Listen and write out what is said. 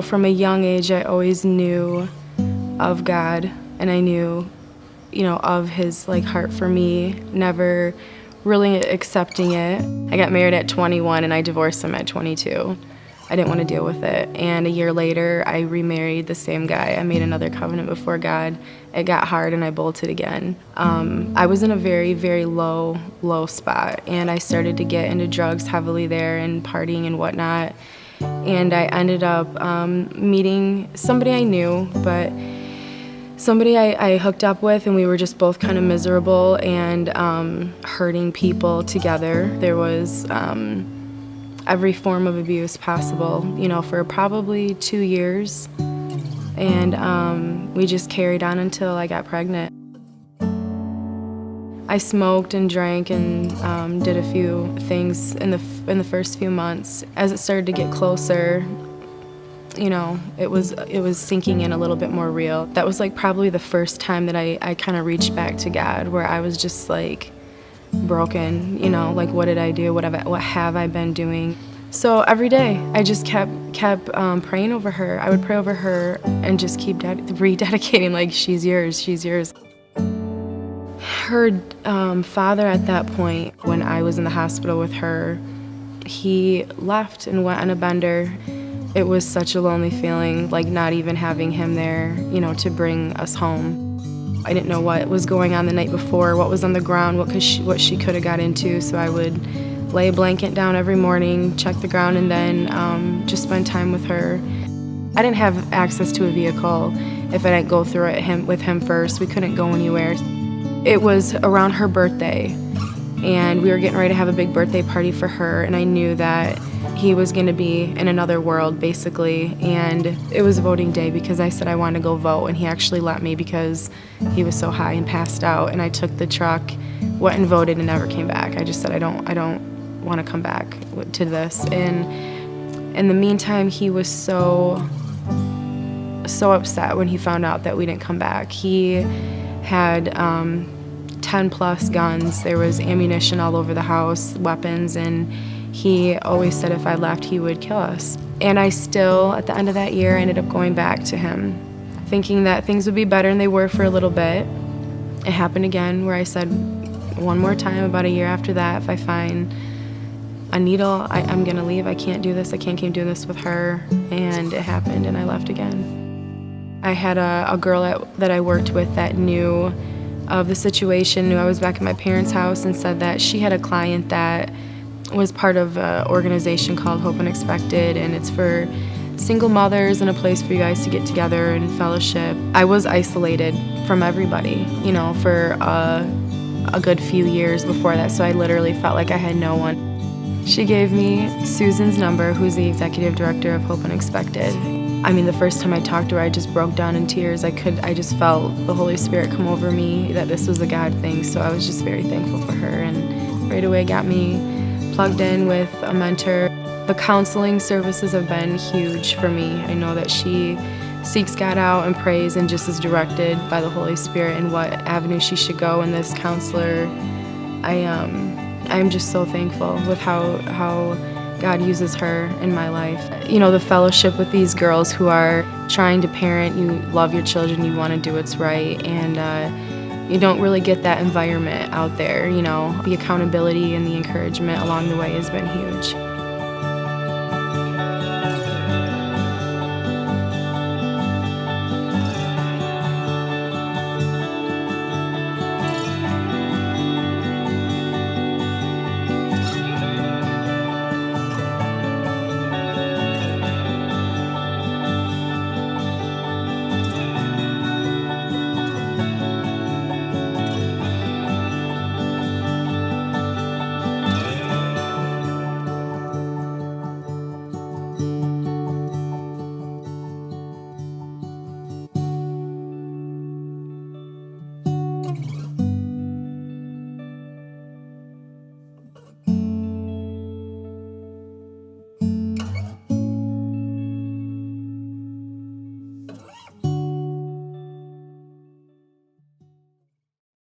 From a young age, I always knew of God, and I knew, of his heart for me, never really accepting it. I got married at 21 and I divorced him at 22. I didn't want to deal with it. And a year later, I remarried the same guy. I made another covenant before God. It got hard and I bolted again. I was in a very, very low spot, and I started to get into drugs heavily there and partying and whatnot. And I ended up meeting somebody I knew, but somebody I hooked up with, and we were just both kind of miserable and hurting people together. There was every form of abuse possible, for probably 2 years. And we just carried on until I got pregnant. I smoked and drank and did a few things in the first few months. As it started to get closer, it was sinking in a little bit more real. That was probably the first time that I kind of reached back to God, where I was just broken, what did I do? What have I been doing? So every day I just kept praying over her. I would pray over her and just keep rededicating, she's yours, she's yours. Her father at that point, when I was in the hospital with her, he left and went on a bender. It was such a lonely feeling, not even having him there, to bring us home. I didn't know what was going on the night before, what was on the ground, what she could have got into, so I would lay a blanket down every morning, check the ground, and then just spend time with her. I didn't have access to a vehicle if I didn't go through it with him first. We couldn't go anywhere. It was around her birthday, and we were getting ready to have a big birthday party for her, and I knew that he was going to be in another world, basically. And it was voting day because I said I wanted to go vote, and he actually let me because he was so high and passed out. And I took the truck, went and voted, and never came back. I just said I don't want to come back to this. And in the meantime, he was so upset when he found out that we didn't come back. He had 10 plus guns. There was ammunition all over the house, weapons, and he always said if I left, he would kill us. And I still, at the end of that year, ended up going back to him, thinking that things would be better, and they were for a little bit. It happened again, where I said one more time about a year after that, if I find a needle, I'm gonna leave. I can't do this. I can't keep doing this with her. And it happened, and I left again. I had a girl that I worked with that knew of the situation, knew I was back at my parents' house, and said that she had a client that was part of an organization called Hope Unexpected, and it's for single mothers and a place for you guys to get together and fellowship. I was isolated from everybody, for a good few years before that, so I literally felt like I had no one. She gave me Susan's number, who's the executive director of Hope Unexpected. I mean, the first time I talked to her, I just broke down in tears. I just felt the Holy Spirit come over me, that this was a God thing, so I was just very thankful for her, and right away got me plugged in with a mentor. The counseling services have been huge for me. I know that she seeks God out and prays and just is directed by the Holy Spirit in what avenue she should go, and this counselor, I'm just so thankful with how God uses her in my life. The fellowship with these girls who are trying to parent, you love your children, you want to do what's right, and you don't really get that environment out there. The accountability and the encouragement along the way has been huge.